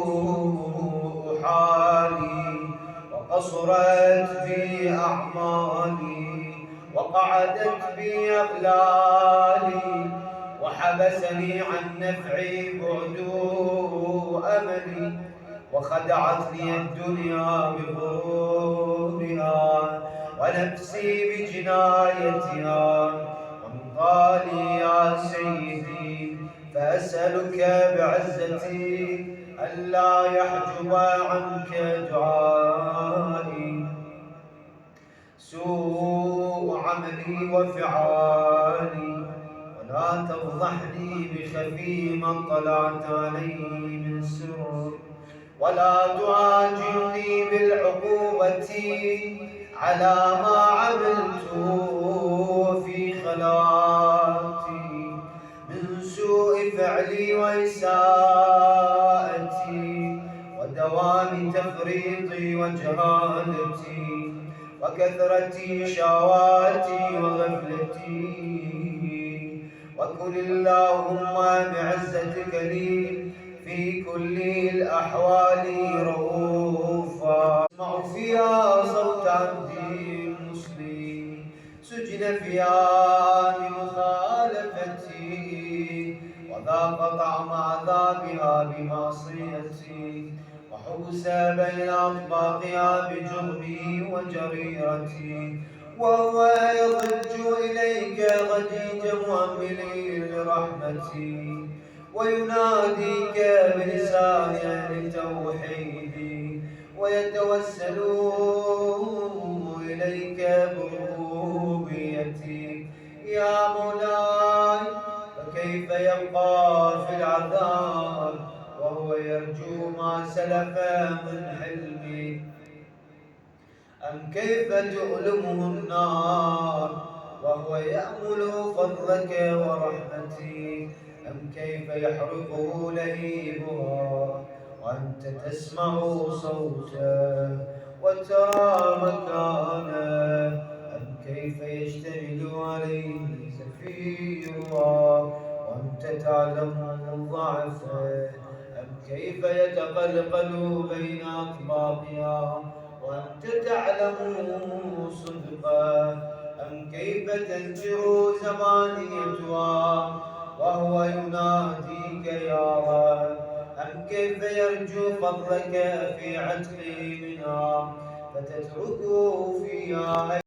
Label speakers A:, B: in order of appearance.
A: سوء حالي وقصرت بي أعمالي وقعدت بي أغلالي وحبسني عن نفعي بعد أملي وخدعتني الدنيا بغرورها ونفسي بجنايتها وانطالي يا سيدي فأسألك بعزتي ألا يحجب عنك دعائي سوء عملي وفعالي ولا تفضحني بخفي ما اطلعت عليه من سر ولا تعاجلني بالعقوبة على ما عملت في خلاتي من سوء فعلي وإساءتي ودوام تفريطي وجهالتي وكثرة شهواتي وغفلتي وكن اللهم بعزتك لي في كل الأحوال رؤوفا اسمع فيها صوت عبدي المسلم سجن فيها بمخالفتي وذاق طعم عذابها بمعصيتي وحبس بين أطباقها بجرمي وجريرتي وهو يضج إليك ضجيج مؤملي لرحمتي ويناديك بلسان أهل التوحيد ويتوسل إليك بربوبيتي يا مولاي فكيف يبقى في العذاب وهو يرجو ما سلف من حلمي أم كيف تؤلمه النار وهو يأمل فضلك ورحمتي أم كيف يحرقه لهيبها وأنت تسمع صوته وترى مكانه أم كيف يشتمل عليه زفيرها وأنت تعلم ضعفه أم كيف يتقلقل بين أطباقها وأنت تعلم صدقه أم كيف تنكر زمانيتها وهو يناديك يا رب أم كيف يرجو فضلك في عتقه منها فتتركه فيها